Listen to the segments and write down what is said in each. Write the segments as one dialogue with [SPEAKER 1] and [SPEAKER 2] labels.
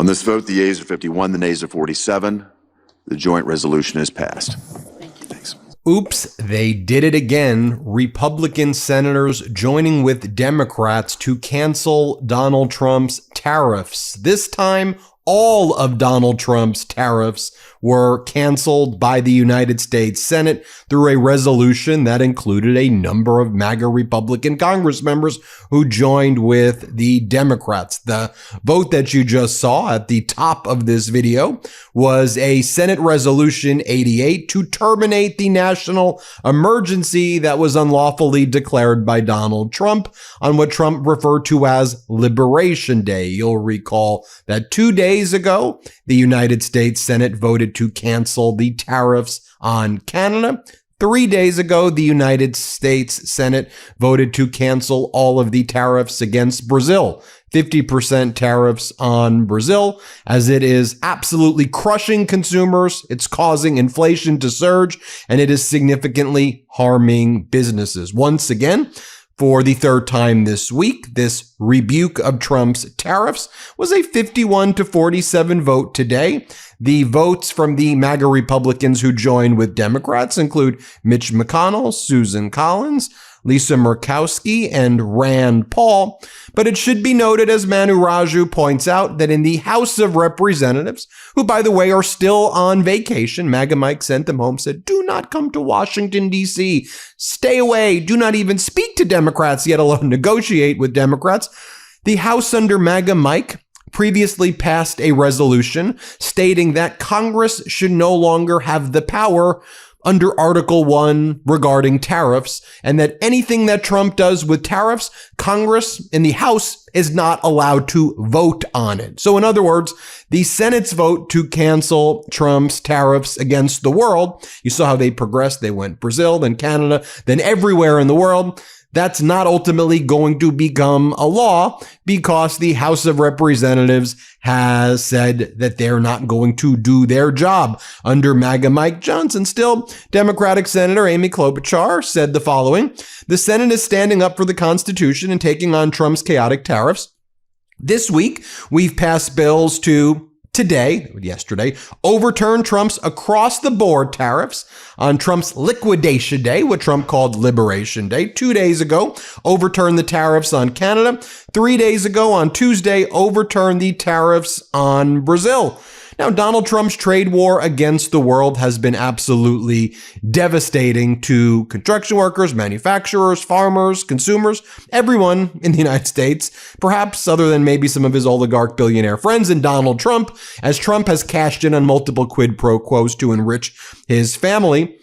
[SPEAKER 1] On this vote, the yeas are 51, the nays are 47. The joint resolution is passed. Thanks.
[SPEAKER 2] Oops, they did it again. Republican senators joining with Democrats to cancel Donald Trump's tariffs. This time, all of Donald Trump's tariffs were canceled by the United States Senate through a resolution that included a number of MAGA Republican Congress members who joined with the Democrats. The vote that you just saw at the top of this video was a Senate Resolution 88 to terminate the national emergency that was unlawfully declared by Donald Trump on what Trump referred to as Liberation Day. You'll recall that 2 days ago, the United States Senate voted to cancel the tariffs on Canada. 3 days ago, the United States Senate voted to cancel all of the tariffs against Brazil. 50% tariffs on Brazil, as it is absolutely crushing consumers. It's causing inflation to surge, and it is significantly harming businesses. Once again, for the third time this week, this rebuke of Trump's tariffs was a 51-47 vote today. The votes from the MAGA Republicans who joined with Democrats include Mitch McConnell, Susan Collins, Lisa Murkowski, and Rand Paul. But it should be noted, as Manu Raju points out, that in the House of Representatives, who, by the way, are still on vacation, MAGA Mike sent them home, said, do not come to Washington, D.C. Stay away. Do not even speak to Democrats, yet alone negotiate with Democrats. The House under MAGA Mike previously passed a resolution stating that Congress should no longer have the power under Article 1 regarding tariffs, and that anything that Trump does with tariffs, Congress in the House is not allowed to vote on it. So in other words, the Senate's vote to cancel Trump's tariffs against the world, you saw how they progressed. They went Brazil, then Canada, then everywhere in the world. That's not ultimately going to become a law because the House of Representatives has said that they're not going to do their job under MAGA Mike Johnson. Still, Democratic Senator Amy Klobuchar said the following: the Senate is standing up for the Constitution and taking on Trump's chaotic tariffs. This week, we've passed bills to yesterday, overturn Trump's across-the-board tariffs on Trump's liquidation day, what Trump called Liberation Day. 2 days ago, overturn the tariffs on Canada. 3 days ago, on Tuesday, overturn the tariffs on Brazil. Now, Donald Trump's trade war against the world has been absolutely devastating to construction workers, manufacturers, farmers, consumers, everyone in the United States, perhaps other than maybe some of his oligarch billionaire friends and Donald Trump, as Trump has cashed in on multiple quid pro quos to enrich his family.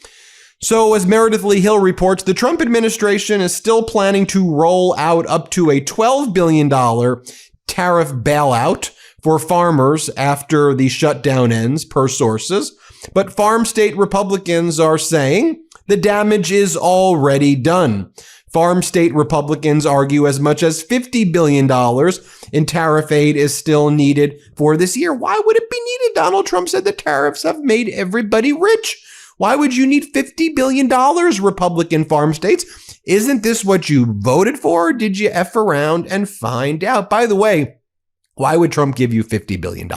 [SPEAKER 2] So, as Meredith Lee Hill reports, the Trump administration is still planning to roll out up to a $12 billion tariff bailout for farmers after the shutdown ends, per sources. But farm state Republicans are saying the damage is already done. Farm state Republicans argue as much as $50 billion in tariff aid is still needed for this year. Why would it be needed? Donald Trump said the tariffs have made everybody rich. Why would you need $50 billion, Republican farm states? Isn't this what you voted for? Did you F around and find out? By the way, why would Trump give you $50 billion?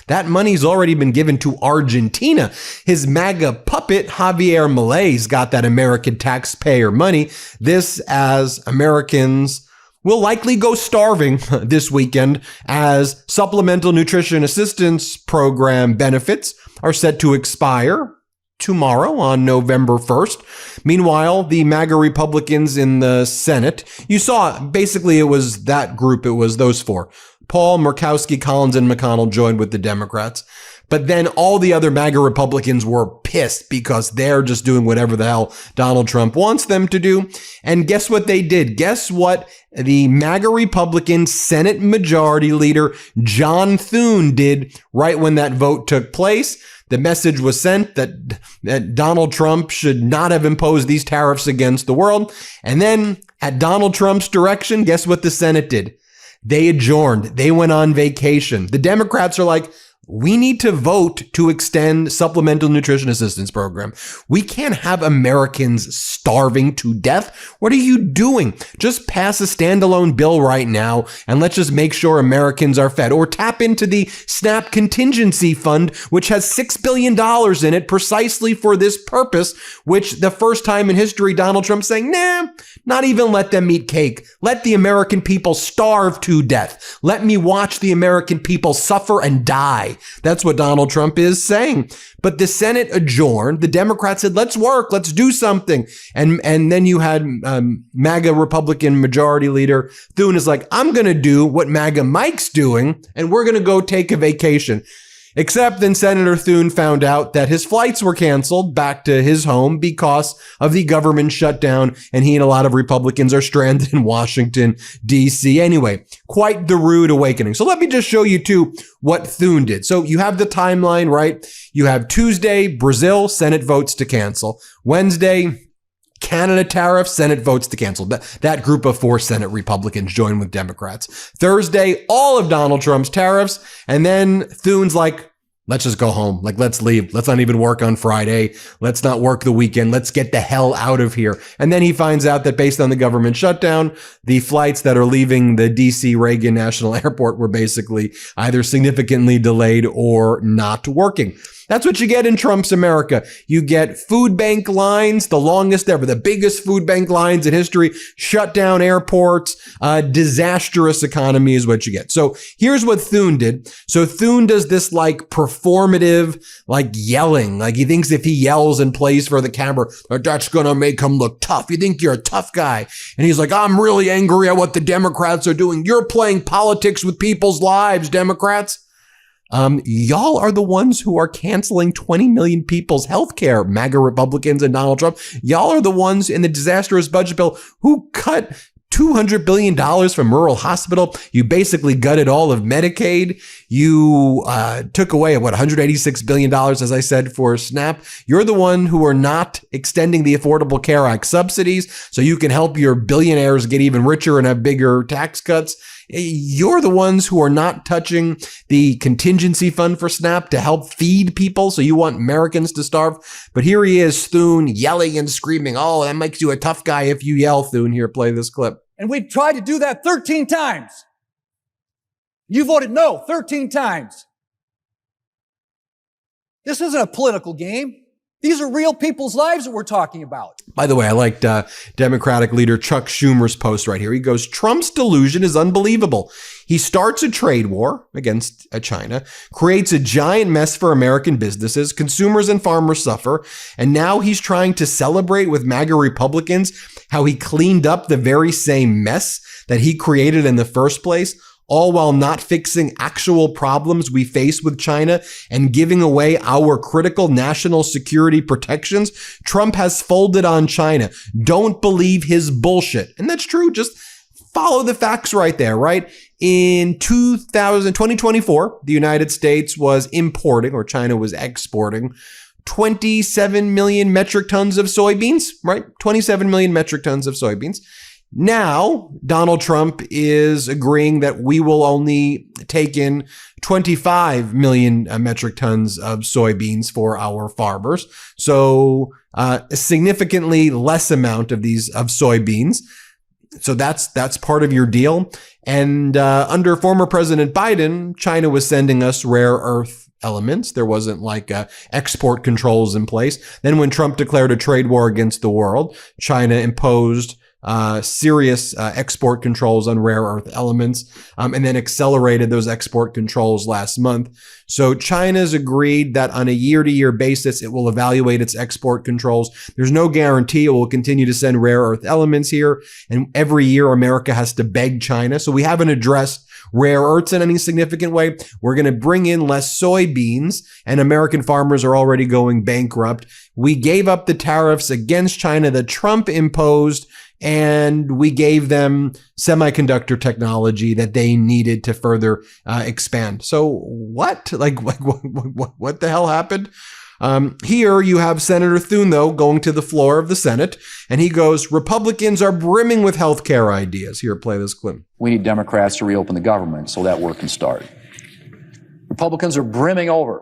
[SPEAKER 2] That money's already been given to Argentina. His MAGA puppet, Javier Milei's got that American taxpayer money. This, as Americans will likely go starving this weekend, as Supplemental Nutrition Assistance Program benefits are set to expire tomorrow on November 1st. Meanwhile, the MAGA Republicans in the Senate, you saw basically it was that group. It was those four. Paul, Murkowski, Collins, and McConnell joined with the Democrats. But then all the other MAGA Republicans were pissed because they're just doing whatever the hell Donald Trump wants them to do. And guess what they did? Guess what the MAGA Republican Senate Majority Leader John Thune did right when that vote took place? The message was sent that Donald Trump should not have imposed these tariffs against the world. And then at Donald Trump's direction, guess what the Senate did? They adjourned. They went on vacation. The Democrats are like, we need to vote to extend supplemental nutrition assistance program. We can't have Americans starving to death. What are you doing? Just pass a standalone bill right now and let's just make sure Americans are fed, or tap into the SNAP contingency fund, which has $6 billion in it precisely for this purpose, which the first time in history, Donald Trump saying, nah, not even let them eat cake. Let the American people starve to death. Let me watch the American people suffer and die. That's what Donald Trump is saying. But the Senate adjourned. The Democrats said, let's work. Let's do something. And then you had MAGA Republican Majority Leader Thune is like, I'm going to do what MAGA Mike's doing, and we're going to go take a vacation. Except then Senator Thune found out that his flights were canceled back to his home because of the government shutdown, and he and a lot of Republicans are stranded in Washington, D.C. Anyway, quite the rude awakening. So let me just show you too what Thune did. So you have the timeline, right? You have Tuesday, Brazil, Senate votes to cancel. Wednesday, Canada tariffs, Senate votes to cancel. That group of 4 Senate Republicans join with Democrats. Thursday, all of Donald Trump's tariffs. And then Thune's like, let's just go home. Like, let's leave. Let's not even work on Friday. Let's not work the weekend. Let's get the hell out of here. And then he finds out that based on the government shutdown, the flights that are leaving the DC Reagan National Airport were basically either significantly delayed or not working. That's what you get in Trump's America. You get food bank lines, the longest ever, the biggest food bank lines in history, shut down airports, disastrous economy is what you get. So here's what Thune did. So Thune does this like performative, like yelling, like he thinks if he yells and plays for the camera, that's going to make him look tough. You think you're a tough guy. And he's like, I'm really angry at what the Democrats are doing. You're playing politics with people's lives, Democrats. Y'all are the ones who are canceling 20 million people's health care, MAGA Republicans and Donald Trump. Y'all are the ones in the disastrous budget bill who cut $200 billion from rural hospital. You basically gutted all of Medicaid. You took away, $186 billion, as I said, for SNAP. You're the one who are not extending the Affordable Care Act subsidies so you can help your billionaires get even richer and have bigger tax cuts. You're the ones who are not touching the contingency fund for SNAP to help feed people. So you want Americans to starve. But here he is, Thune, yelling and screaming. Oh, that makes you a tough guy if you yell, Thune. Here, play this clip.
[SPEAKER 3] And we've tried to do that 13 times. You voted no 13 times. This isn't a political game. These are real people's lives that we're talking about.
[SPEAKER 2] By the way, I liked Democratic leader Chuck Schumer's post right here. He goes, Trump's delusion is unbelievable. He starts a trade war against China, creates a giant mess for American businesses, consumers and farmers suffer, and now he's trying to celebrate with MAGA Republicans how he cleaned up the very same mess that he created in the first place, all while not fixing actual problems we face with China and giving away our critical national security protections. Trump has folded on China. Don't believe his bullshit. And that's true. Just follow the facts right there, right? In 2024, the United States was importing, or China was exporting, 27 million metric tons of soybeans, right? 27 million metric tons of soybeans. Now, Donald Trump is agreeing that we will only take in 25 million metric tons of soybeans for our farmers. So a significantly less amount of soybeans. So that's part of your deal. And under former President Biden, China was sending us rare earth elements. There wasn't like export controls in place. Then when Trump declared a trade war against the world, China imposed serious export controls on rare earth elements, and then accelerated those export controls last month. So China's agreed that on a year-to-year basis, it will evaluate its export controls. There's no guarantee it will continue to send rare earth elements here. And every year, America has to beg China. So we haven't addressed rare earths in any significant way. We're going to bring in less soybeans, and American farmers are already going bankrupt. We gave up the tariffs against China that Trump imposed, and we gave them semiconductor technology that they needed to further expand. So what? What the hell happened? Here you have Senator Thune, though, going to the floor of the Senate, and he goes, Republicans are brimming with health care ideas. Here, play this clip.
[SPEAKER 4] We need Democrats to reopen the government so that work can start. Republicans are brimming over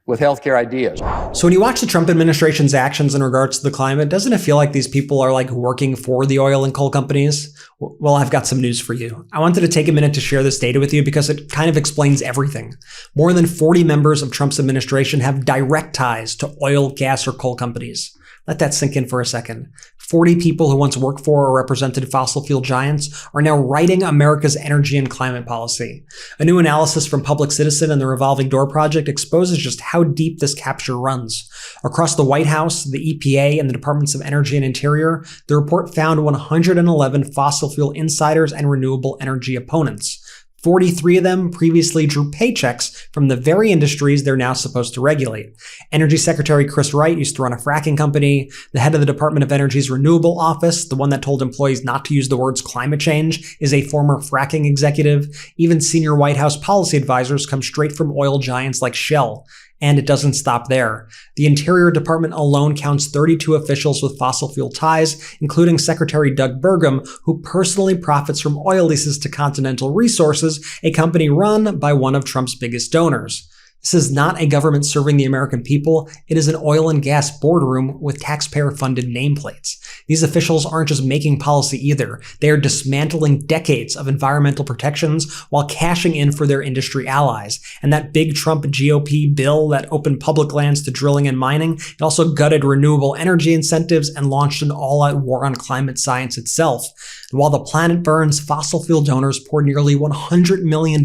[SPEAKER 4] with healthcare ideas.
[SPEAKER 5] So when you watch the Trump administration's actions in regards to the climate, doesn't it feel like these people are like working for the oil and coal companies? Well, I've got some news for you. I wanted to take a minute to share this data with you because it kind of explains everything. More than 40 members of Trump's administration have direct ties to oil, gas, or coal companies. Let that sink in for a second. 40 people who once worked for or represented fossil fuel giants are now writing America's energy and climate policy. A new analysis from Public Citizen and the Revolving Door Project exposes just how deep this capture runs. Across the White House, the EPA, and the Departments of Energy and Interior, the report found 111 fossil fuel insiders and renewable energy opponents. 43 of them previously drew paychecks from the very industries they're now supposed to regulate. Energy Secretary Chris Wright used to run a fracking company. The head of the Department of Energy's Renewable Office, the one that told employees not to use the words climate change, is a former fracking executive. Even senior White House policy advisors come straight from oil giants like Shell. And it doesn't stop there. The Interior Department alone counts 32 officials with fossil fuel ties, including Secretary Doug Burgum, who personally profits from oil leases to Continental Resources, a company run by one of Trump's biggest donors. This is not a government serving the American people. It is an oil and gas boardroom with taxpayer-funded nameplates. These officials aren't just making policy either. They are dismantling decades of environmental protections while cashing in for their industry allies. And that big Trump GOP bill that opened public lands to drilling and mining, it also gutted renewable energy incentives and launched an all-out war on climate science itself. And while the planet burns, fossil fuel donors poured nearly $100 million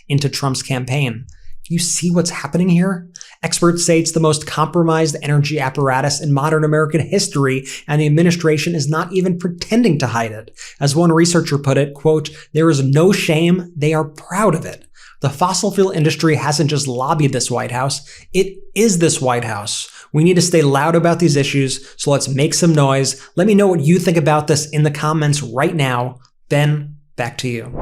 [SPEAKER 5] into Trump's campaign. Do you see what's happening here? Experts say it's the most compromised energy apparatus in modern American history, and the administration is not even pretending to hide it. As one researcher put it, quote, "There is no shame, they are proud of it." The fossil fuel industry hasn't just lobbied this White House, it is this White House. We need to stay loud about these issues, so let's make some noise. Let me know what you think about this in the comments right now. Ben, back to you.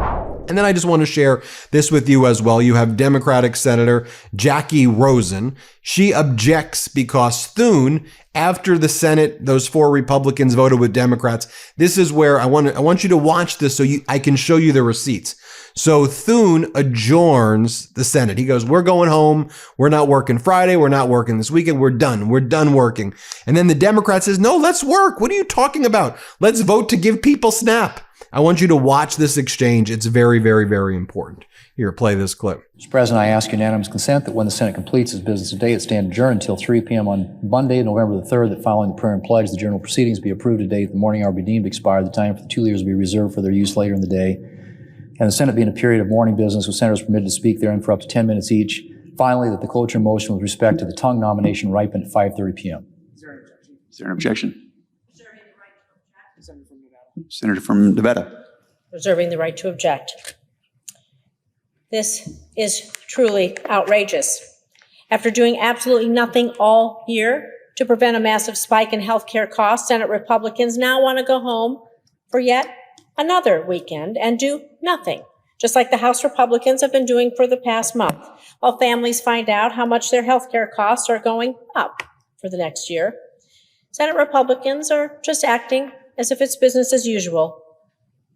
[SPEAKER 2] And then I just want to share this with you as well. You have Democratic Senator Jackie Rosen. She objects because Thune, after the Senate, those 4 Republicans voted with Democrats. This is where I want you to watch this so I can show you the receipts. So Thune adjourns the Senate. He goes, "We're going home. We're not working Friday. We're not working this weekend. We're done. We're done working." And then the Democrat says, "No, let's work. What are you talking about? Let's vote to give people SNAP." I want you to watch this exchange. It's very, very, very important. Here, play this clip.
[SPEAKER 4] Mr. President, I ask unanimous consent that when the Senate completes its business today, it stand adjourned until 3 p.m. on Monday, November the 3rd, that following the prayer and pledge, the general proceedings be approved today, the morning hour be deemed expired, the time for the 2 leaders will be reserved for their use later in the day, and the Senate be in a period of morning business with senators permitted to speak therein for up to 10 minutes each. Finally, that the cloture motion with respect to the tongue nomination ripen at 5:30 p.m.
[SPEAKER 1] Is there an objection? Senator from Nevada.
[SPEAKER 6] Reserving the right to object. This is truly outrageous. After doing absolutely nothing all year to prevent a massive spike in healthcare costs, Senate Republicans now want to go home for yet another weekend and do nothing, just like the House Republicans have been doing for the past month, while families find out how much their healthcare costs are going up for the next year. Senate Republicans are just acting as if it's business as usual.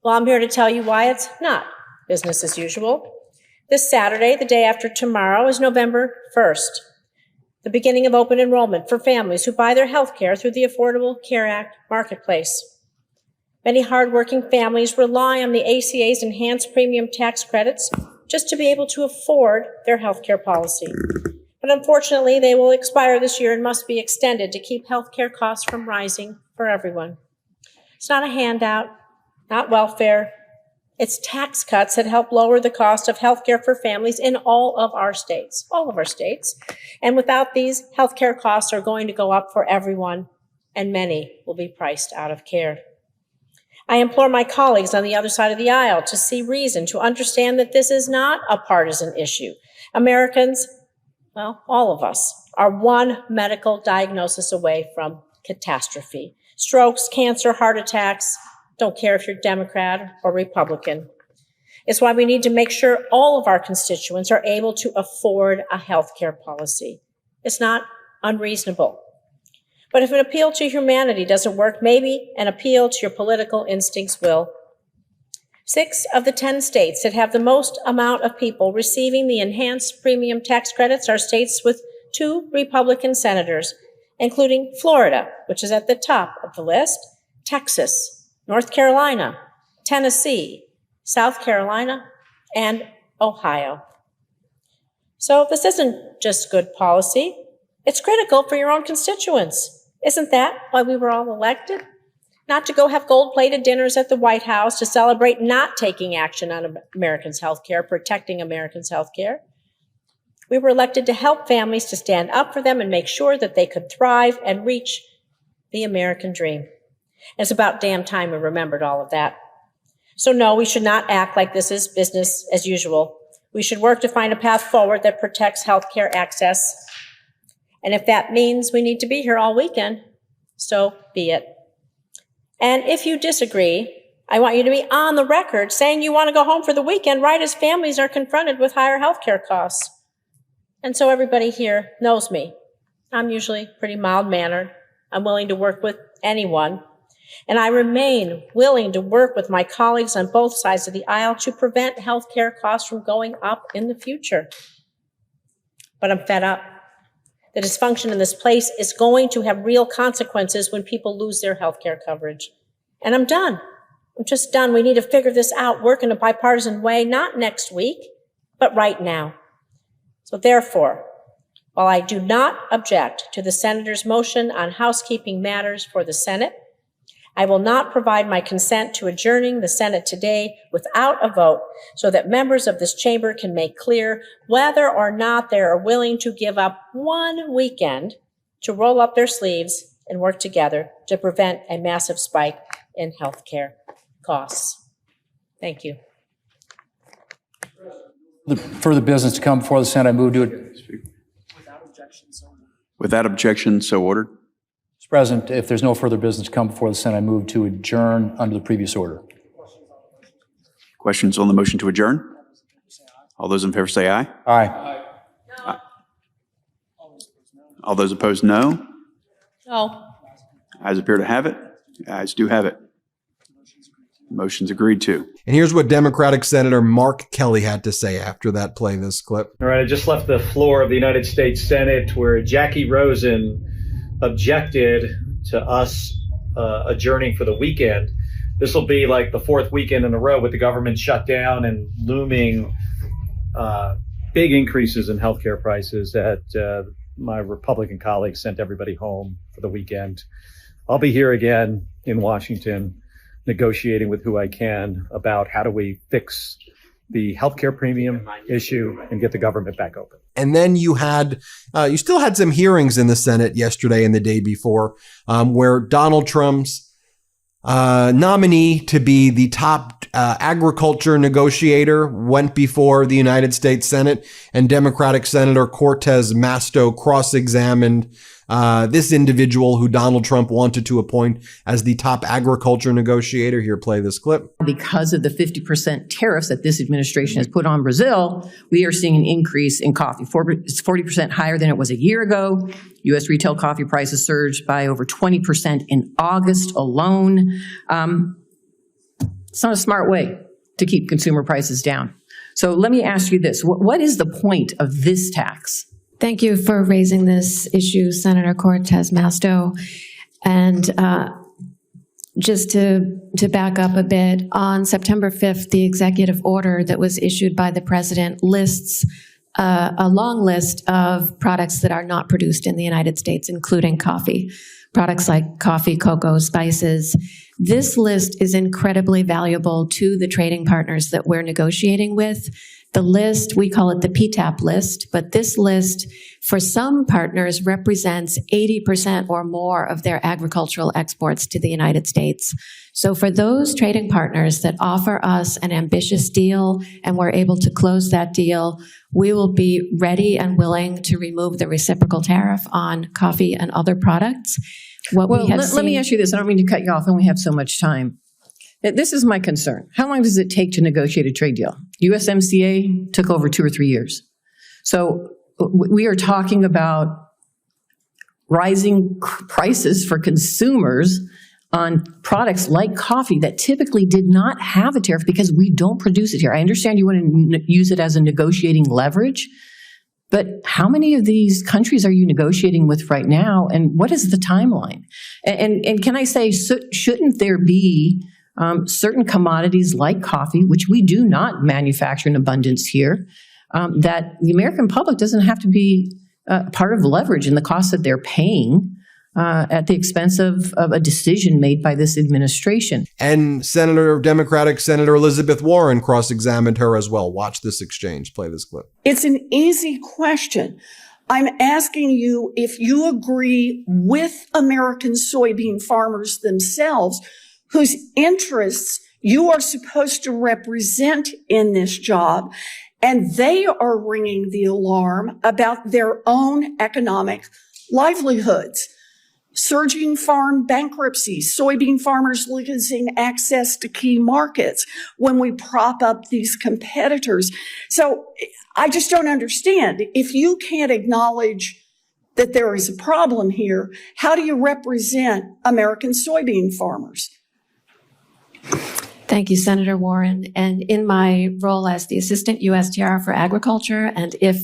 [SPEAKER 6] Well, I'm here to tell you why it's not business as usual. This Saturday, the day after tomorrow, is November 1st, the beginning of open enrollment for families who buy their health care through the Affordable Care Act marketplace. Many hardworking families rely on the ACA's enhanced premium tax credits just to be able to afford their health care policy. But unfortunately, they will expire this year and must be extended to keep health care costs from rising for everyone. It's not a handout, not welfare. It's tax cuts that help lower the cost of health care for families in all of our states. And without these, health care costs are going to go up for everyone, and many will be priced out of care. I implore my colleagues on the other side of the aisle to see reason, to understand that this is not a partisan issue. Americans, well, all of us, are one medical diagnosis away from catastrophe. Strokes, cancer, heart attacks, don't care if you're Democrat or Republican. It's why we need to make sure all of our constituents are able to afford a health care policy. It's not unreasonable. But if an appeal to humanity doesn't work, maybe an appeal to your political instincts will. 6 of the 10 states that have the most amount of people receiving the enhanced premium tax credits are states with 2 Republican senators, including Florida, which is at the top of the list, Texas, North Carolina, Tennessee, South Carolina, and Ohio. So this isn't just good policy. It's critical for your own constituents. Isn't that why we were all elected? Not to go have gold-plated dinners at the White House to celebrate not taking action on Americans' health care, protecting Americans' health care. We were elected to help families, to stand up for them and make sure that they could thrive and reach the American dream. And it's about damn time we remembered all of that. So no, we should not act like this is business as usual. We should work to find a path forward that protects health care access. And if that means we need to be here all weekend, so be it. And if you disagree, I want you to be on the record saying you want to go home for the weekend right as families are confronted with higher health care costs. And so everybody here knows me. I'm usually pretty mild-mannered. I'm willing to work with anyone. And I remain willing to work with my colleagues on both sides of the aisle to prevent health care costs from going up in the future. But I'm fed up. The dysfunction in this place is going to have real consequences when people lose their health care coverage. And I'm done. I'm just done. We need to figure this out, work in a bipartisan way, not next week, but right now. So therefore, while I do not object to the senator's motion on housekeeping matters for the Senate, I will not provide my consent to adjourning the Senate today without a vote so that members of this chamber can make clear whether or not they are willing to give up one weekend to roll up their sleeves and work together to prevent a massive spike in health care costs. Thank you.
[SPEAKER 4] The further business to come before the Senate, I move to it.
[SPEAKER 1] Without objection, so ordered.
[SPEAKER 4] Mr. President, if there's no further business to come before the Senate, I move to adjourn under the previous order.
[SPEAKER 1] Questions on the motion to adjourn? All those in favor say aye.
[SPEAKER 4] Aye.
[SPEAKER 1] All those opposed, no.
[SPEAKER 6] No.
[SPEAKER 1] Ayes appear to have it. Ayes do have it. Motion's agreed to.
[SPEAKER 2] And here's what Democratic Senator Mark Kelly had to say after that. Play this clip.
[SPEAKER 7] All right, I just left the floor of the United States Senate where Jackie Rosen objected to us adjourning for the weekend. This will be like the 4th weekend in a row with the government shut down and looming big increases in healthcare prices that my Republican colleagues sent everybody home for the weekend. I'll be here again in Washington negotiating with who I can about how do we fix the healthcare premium issue and get the government back open.
[SPEAKER 2] And then you still had some hearings in the Senate yesterday and the day before, where Donald Trump's nominee to be the top agriculture negotiator went before the United States Senate, and Democratic Senator Cortez Masto cross-examined this individual who Donald Trump wanted to appoint as the top agriculture negotiator. Here, play this clip.
[SPEAKER 8] Because of the 50% tariffs that this administration has put on Brazil, we are seeing an increase in coffee. It's 40% higher than it was a year ago. U.S. retail coffee prices surged by over 20% in August alone. It's not a smart way to keep consumer prices down. So let me ask you this. What is the point of this tax?
[SPEAKER 9] Thank you for raising this issue, Senator Cortez Masto. And just to back up a bit, on September 5th, the executive order that was issued by the president lists a long list of products that are not produced in the United States, including coffee. Products like coffee, cocoa, spices. This list is incredibly valuable to the trading partners that we're negotiating with. The list, we call it the PTAP list, but this list for some partners represents 80% or more of their agricultural exports to the United States. So for those trading partners that offer us an ambitious deal and we're able to close that deal, we will be ready and willing to remove the reciprocal tariff on coffee and other products.
[SPEAKER 8] Let me ask you this. I don't mean to cut you off, and we have so much time. This is my concern. How long does it take to negotiate a trade deal? USMCA took over 2 or 3 years. So we are talking about rising prices for consumers on products like coffee that typically did not have a tariff because we don't produce it here. I understand you want to use it as a negotiating leverage, but how many of these countries are you negotiating with right now, and what is the timeline? And can I say, shouldn't there be certain commodities like coffee, which we do not manufacture in abundance here, that the American public doesn't have to be part of leverage in the cost that they're paying at the expense of a decision made by this administration?
[SPEAKER 2] And Democratic Senator Elizabeth Warren cross-examined her as well. Watch this exchange. Play this clip.
[SPEAKER 10] It's an easy question. I'm asking you if you agree with American soybean farmers themselves, whose interests you are supposed to represent in this job, and they are ringing the alarm about their own economic livelihoods. Surging farm bankruptcies, soybean farmers losing access to key markets when we prop up these competitors. So I just don't understand. If you can't acknowledge that there is a problem here, how do you represent American soybean farmers?
[SPEAKER 9] Thank you, Senator Warren. And in my role as the Assistant USTR for Agriculture, and if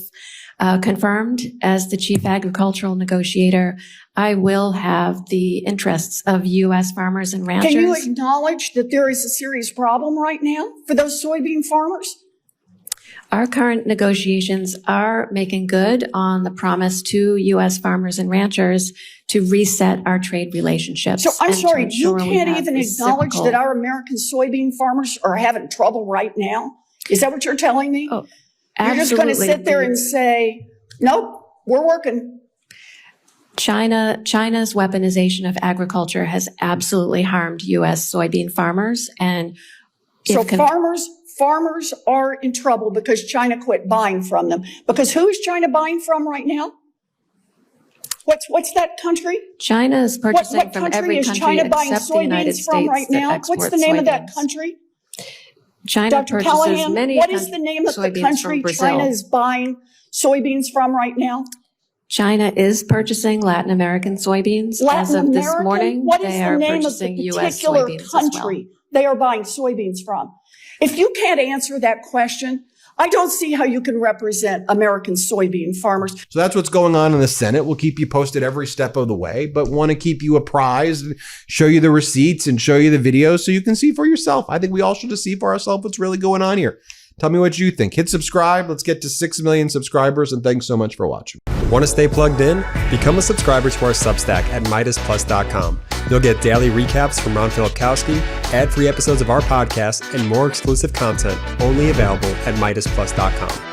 [SPEAKER 9] confirmed as the Chief Agricultural Negotiator, I will have the interests of U.S. farmers and ranchers.
[SPEAKER 10] Can you acknowledge that there is a serious problem right now for those soybean farmers?
[SPEAKER 9] Our current negotiations are making good on the promise to U.S. farmers and ranchers to reset our trade relationships.
[SPEAKER 10] So I'm sorry, you can't even acknowledge that our American soybean farmers are having trouble right now? Is that what you're telling me?
[SPEAKER 9] Oh,
[SPEAKER 10] you're just going to sit there and say, nope, we're working.
[SPEAKER 9] China's weaponization of agriculture has absolutely harmed U.S. soybean farmers. And
[SPEAKER 10] so farmers are in trouble because China quit buying from them. Because who is China buying from right now? What's that country?
[SPEAKER 9] China is purchasing
[SPEAKER 10] what
[SPEAKER 9] from
[SPEAKER 10] country
[SPEAKER 9] every
[SPEAKER 10] is
[SPEAKER 9] country
[SPEAKER 10] China buying
[SPEAKER 9] except the United
[SPEAKER 10] soybeans from
[SPEAKER 9] States
[SPEAKER 10] right now? What's the name of that country?
[SPEAKER 9] China
[SPEAKER 10] Dr.
[SPEAKER 9] purchases
[SPEAKER 10] Callahan,
[SPEAKER 9] many
[SPEAKER 10] what is the name of the country China is buying soybeans from right now?
[SPEAKER 9] China is purchasing Latin American soybeans. As of this morning,
[SPEAKER 10] what is
[SPEAKER 9] they
[SPEAKER 10] the
[SPEAKER 9] are
[SPEAKER 10] name of
[SPEAKER 9] purchasing
[SPEAKER 10] the
[SPEAKER 9] U.S.
[SPEAKER 10] particular
[SPEAKER 9] soybeans
[SPEAKER 10] country
[SPEAKER 9] as well.
[SPEAKER 10] they are buying soybeans from? If you can't answer that question, I don't see how you can represent American soybean farmers.
[SPEAKER 2] So that's what's going on in the Senate. We'll keep you posted every step of the way, but want to keep you apprised, and show you the receipts and show you the videos so you can see for yourself. I think we all should just see for ourselves what's really going on here. Tell me what you think. Hit subscribe. Let's get to 6 million subscribers, and thanks so much for watching.
[SPEAKER 11] Want to stay plugged in? Become a subscriber to our Substack at MeidasPlus.com. You'll get daily recaps from Ron Filipkowski, ad-free episodes of our podcast, and more exclusive content only available at MeidasPlus.com.